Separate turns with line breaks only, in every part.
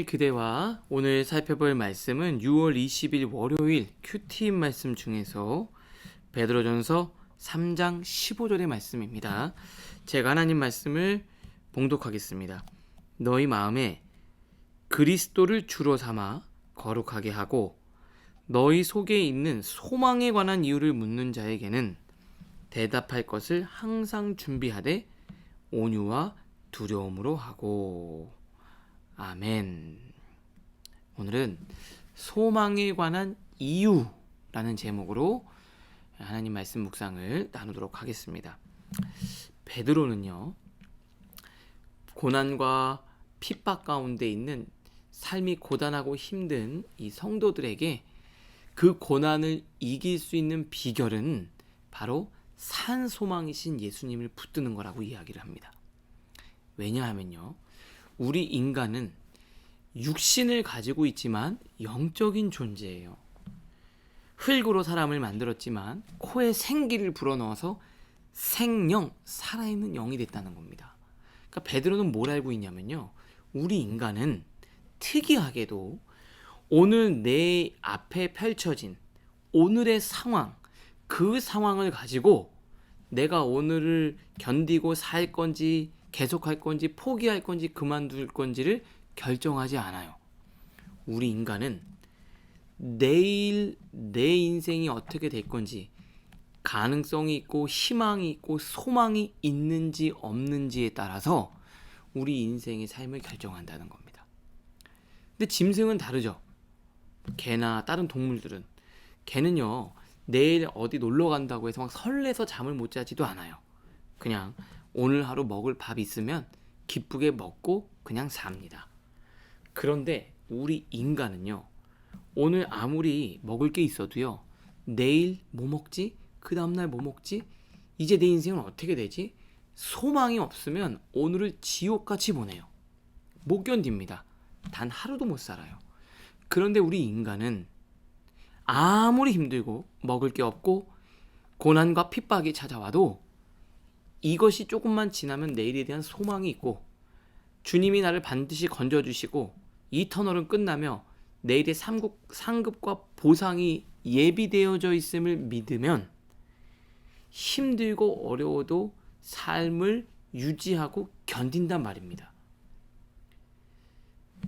그대와 오늘 살펴볼 말씀은 6월 20일 월요일 큐티인 말씀 중에서 베드로전서 3장 15절의 말씀입니다. 제가 하나님 말씀을 봉독하겠습니다. 너희 마음에 그리스도를 주로 삼아 거룩하게 하고 너희 속에 있는 소망에 관한 이유를 묻는 자에게는 대답할 것을 항상 준비하되 온유와 두려움으로 하고. 아멘. 오늘은 소망에 관한 이유라는 제목으로 하나님 말씀 묵상을 나누도록 하겠습니다. 베드로는요, 고난과 핍박 가운데 있는 삶이 고단하고 힘든 이 성도들에게 그 고난을 이길 수 있는 비결은 바로 산 소망이신 예수님을 붙드는 거라고 이야기를 합니다. 왜냐하면요, 우리 인간은 육신을 가지고 있지만 영적인 존재예요. 흙으로 사람을 만들었지만 코에 생기를 불어넣어서 생영, 살아있는 영이 됐다는 겁니다. 그러니까 베드로는 뭘 알고 있냐면요, 우리 인간은 특이하게도 오늘 내 앞에 펼쳐진 오늘의 상황, 그 상황을 가지고 내가 오늘을 견디고 살 건지 계속할 건지 포기할 건지 그만둘 건지를 결정하지 않아요. 우리 인간은 내일 내 인생이 어떻게 될 건지 가능성이 있고 희망이 있고 소망이 있는지 없는지에 따라서 우리 인생의 삶을 결정한다는 겁니다. 근데 짐승은 다르죠. 개나 다른 동물들은, 개는요 내일 어디 놀러 간다고 해서 막 설레서 잠을 못 자지도 않아요. 그냥 오늘 하루 먹을 밥 있으면 기쁘게 먹고 그냥 삽니다. 그런데 우리 인간은요, 오늘 아무리 먹을 게 있어도요, 내일 뭐 먹지? 그 다음날 뭐 먹지? 이제 내 인생은 어떻게 되지? 소망이 없으면 오늘을 지옥같이 보내요. 못 견딥니다. 단 하루도 못 살아요. 그런데 우리 인간은 아무리 힘들고 먹을 게 없고 고난과 핍박이 찾아와도 이것이 조금만 지나면 내일에 대한 소망이 있고 주님이 나를 반드시 건져주시고 이 터널은 끝나며 내일의 상급과 보상이 예비되어져 있음을 믿으면 힘들고 어려워도 삶을 유지하고 견딘단 말입니다.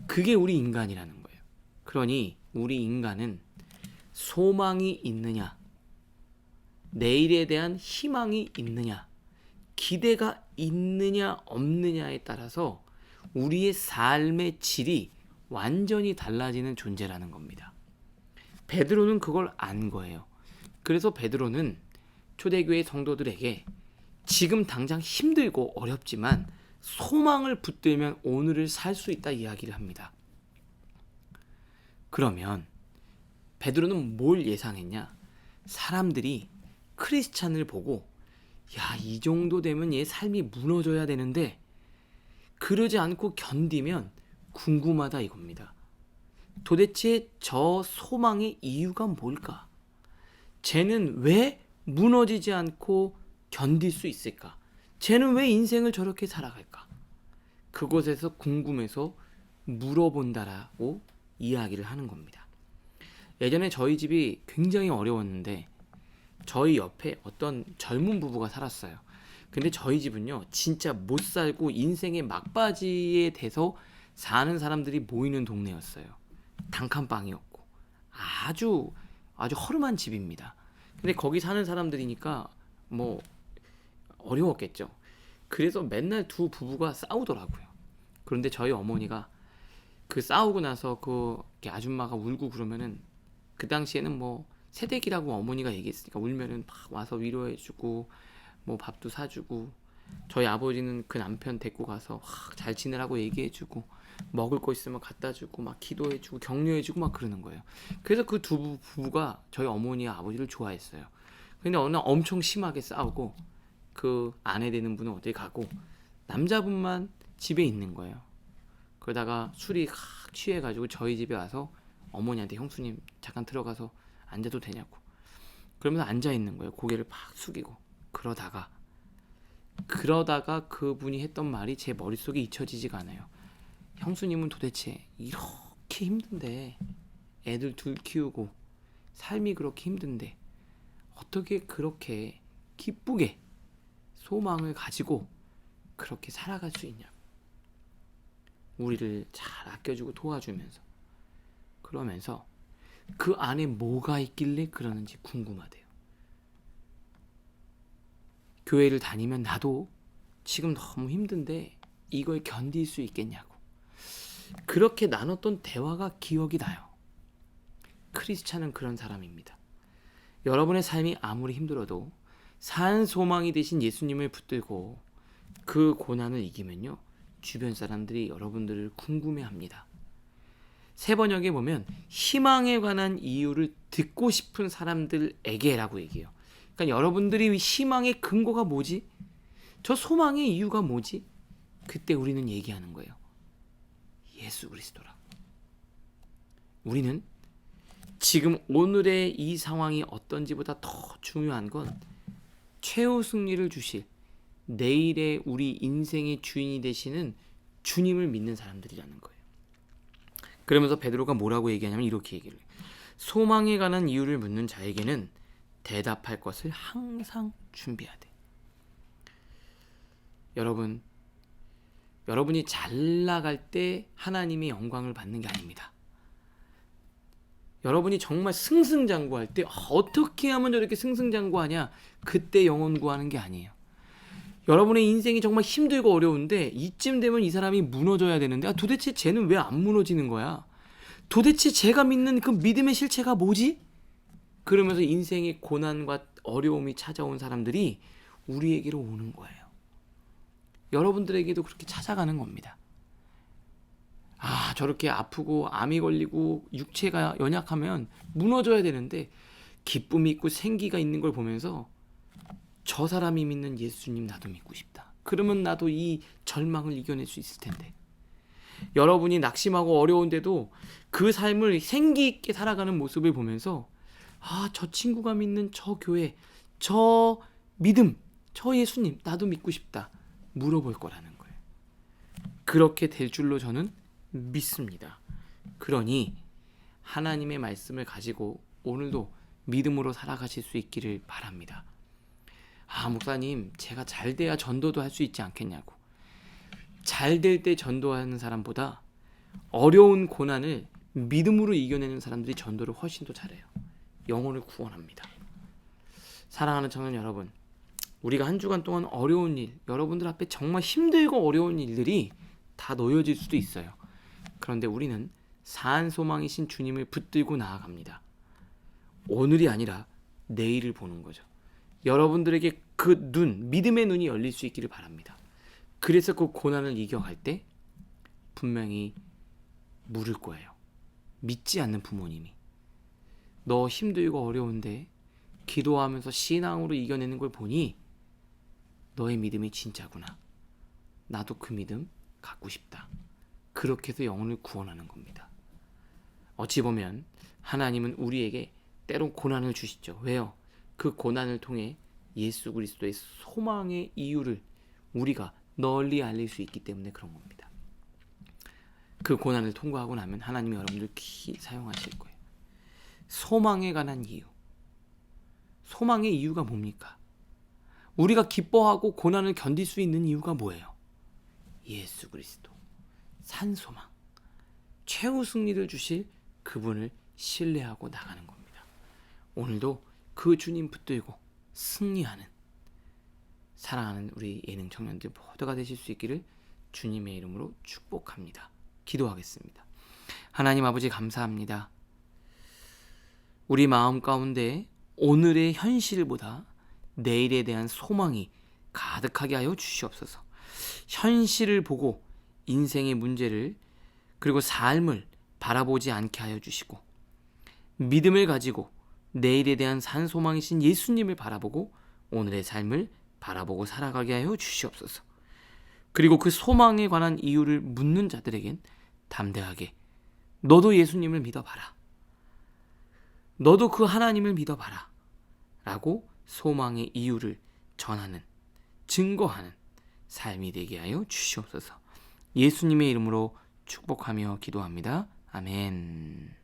그게 우리 인간이라는 거예요. 그러니 우리 인간은 소망이 있느냐, 내일에 대한 희망이 있느냐, 기대가 있느냐 없느냐에 따라서 우리의 삶의 질이 완전히 달라지는 존재라는 겁니다. 베드로는 그걸 안 거예요. 그래서 베드로는 초대교회 성도들에게 지금 당장 힘들고 어렵지만 소망을 붙들면 오늘을 살 수 있다 이야기를 합니다. 그러면 베드로는 뭘 예상했냐? 사람들이 크리스찬을 보고 야, 이 정도 되면 얘 삶이 무너져야 되는데 그러지 않고 견디면 궁금하다 이겁니다. 도대체 저 소망의 이유가 뭘까? 쟤는 왜 무너지지 않고 견딜 수 있을까? 쟤는 왜 인생을 저렇게 살아갈까? 그곳에서 궁금해서 물어본다라고 이야기를 하는 겁니다. 예전에 저희 집이 굉장히 어려웠는데 저희 옆에 어떤 젊은 부부가 살았어요. 근데 저희 집은요, 진짜 못 살고 인생의 막바지에 대서 사는 사람들이 모이는 동네였어요. 단칸방이었고 아주 허름한 집입니다. 근데 거기 사는 사람들이니까 뭐 어려웠겠죠. 그래서 맨날 두 부부가 싸우더라고요. 그런데 저희 어머니가 그 싸우고 나서 그 아줌마가 울고 그러면은, 그 당시에는 뭐 새댁이라고 어머니가 얘기했으니까 울면은 막 와서 위로해주고 뭐 밥도 사주고, 저희 아버지는 그 남편 데리고 가서 잘 지내라고 얘기해주고 먹을 거 있으면 갖다주고 막 기도해주고 격려해주고 막 그러는 거예요. 그래서 그 두 부부가 저희 어머니와 아버지를 좋아했어요. 근데 어느 날 엄청 심하게 싸우고 그 아내 되는 분은 어디 가고 남자분만 집에 있는 거예요. 그러다가 술이 확 취해가지고 저희 집에 와서 어머니한테 형수님 잠깐 들어가서 앉아도 되냐고 그러면서 앉아 있는 거예요. 고개를 팍 숙이고. 그러다가 그분이 했던 말이 제 머릿속에 잊혀지지가 않아요. 형수님은 도대체 이렇게 힘든데, 애들 둘 키우고 삶이 그렇게 힘든데 어떻게 그렇게 기쁘게 소망을 가지고 그렇게 살아갈 수 있냐. 우리를 잘 아껴주고 도와주면서, 그러면서 그 안에 뭐가 있길래 그러는지 궁금하대요. 교회를 다니면 나도 지금 너무 힘든데 이걸 견딜 수 있겠냐고. 그렇게 나눴던 대화가 기억이 나요. 크리스찬은 그런 사람입니다. 여러분의 삶이 아무리 힘들어도 산 소망이 되신 예수님을 붙들고 그 고난을 이기면요, 주변 사람들이 여러분들을 궁금해합니다. 세 번역에 보면 희망에 관한 이유를 듣고 싶은 사람들에게라고 얘기해요. 그러니까 여러분들이 희망의 근거가 뭐지? 저 소망의 이유가 뭐지? 그때 우리는 얘기하는 거예요. 예수 그리스도라고. 우리는 지금 오늘의 이 상황이 어떤지보다 더 중요한 건 최후 승리를 주실 내일의 우리 인생의 주인이 되시는 주님을 믿는 사람들이라는 거예요. 그러면서 베드로가 뭐라고 얘기하냐면 이렇게 얘기를 해요. 소망에 관한 이유를 묻는 자에게는 대답할 것을 항상 준비하되. 여러분이 잘 나갈 때 하나님의 영광을 받는 게 아닙니다. 여러분이 정말 승승장구할 때 어떻게 하면 저렇게 승승장구하냐, 그때 영혼 구하는 게 아니에요. 여러분의 인생이 정말 힘들고 어려운데 이쯤 되면 이 사람이 무너져야 되는데, 도대체 쟤는 왜 안 무너지는 거야? 도대체 제가 믿는 그 믿음의 실체가 뭐지? 그러면서 인생의 고난과 어려움이 찾아온 사람들이 우리에게로 오는 거예요. 여러분들에게도 그렇게 찾아가는 겁니다. 저렇게 아프고 암이 걸리고 육체가 연약하면 무너져야 되는데 기쁨이 있고 생기가 있는 걸 보면서 저 사람이 믿는 예수님 나도 믿고 싶다. 그러면 나도 이 절망을 이겨낼 수 있을 텐데. 여러분이 낙심하고 어려운데도 그 삶을 생기 있게 살아가는 모습을 보면서 저 친구가 믿는 저 교회, 저 믿음, 저 예수님 나도 믿고 싶다. 물어볼 거라는 거예요. 그렇게 될 줄로 저는 믿습니다. 그러니 하나님의 말씀을 가지고 오늘도 믿음으로 살아가실 수 있기를 바랍니다. 목사님, 제가 잘 돼야 전도도 할 수 있지 않겠냐고. 잘 될 때 전도하는 사람보다 어려운 고난을 믿음으로 이겨내는 사람들이 전도를 훨씬 더 잘해요. 영혼을 구원합니다. 사랑하는 청년 여러분, 우리가 한 주간 동안 어려운 일, 여러분들 앞에 정말 힘들고 어려운 일들이 다 놓여질 수도 있어요. 그런데 우리는 산 소망이신 주님을 붙들고 나아갑니다. 오늘이 아니라 내일을 보는 거죠. 여러분들에게 그 믿음의 눈이 열릴 수 있기를 바랍니다. 그래서 그 고난을 이겨갈 때 분명히 물을 거예요. 믿지 않는 부모님이. 너 힘들고 어려운데 기도하면서 신앙으로 이겨내는 걸 보니 너의 믿음이 진짜구나. 나도 그 믿음 갖고 싶다. 그렇게 해서 영혼을 구원하는 겁니다. 어찌 보면 하나님은 우리에게 때론 고난을 주시죠. 왜요? 그 고난을 통해 예수 그리스도의 소망의 이유를 우리가 널리 알릴 수 있기 때문에 그런 겁니다. 그 고난을 통과하고 나면 하나님이 여러분들 귀히 사용하실 거예요. 소망에 관한 이유. 소망의 이유가 뭡니까? 우리가 기뻐하고 고난을 견딜 수 있는 이유가 뭐예요? 예수 그리스도. 산소망. 최후 승리를 주실 그분을 신뢰하고 나가는 겁니다. 오늘도 그 주님 붙들고 승리하는, 사랑하는 우리 예능 청년들 모두가 되실 수 있기를 주님의 이름으로 축복합니다. 기도하겠습니다. 하나님 아버지 감사합니다. 우리 마음 가운데 오늘의 현실보다 내일에 대한 소망이 가득하게 하여 주시옵소서. 현실을 보고 인생의 문제를 그리고 삶을 바라보지 않게 하여 주시고, 믿음을 가지고 내일에 대한 산 소망이신 예수님을 바라보고 오늘의 삶을 바라보고 살아가게 하여 주시옵소서. 그리고 그 소망에 관한 이유를 묻는 자들에겐 담대하게 너도 예수님을 믿어봐라. 너도 그 하나님을 믿어봐라. 라고 소망의 이유를 전하는, 증거하는 삶이 되게 하여 주시옵소서. 예수님의 이름으로 축복하며 기도합니다. 아멘.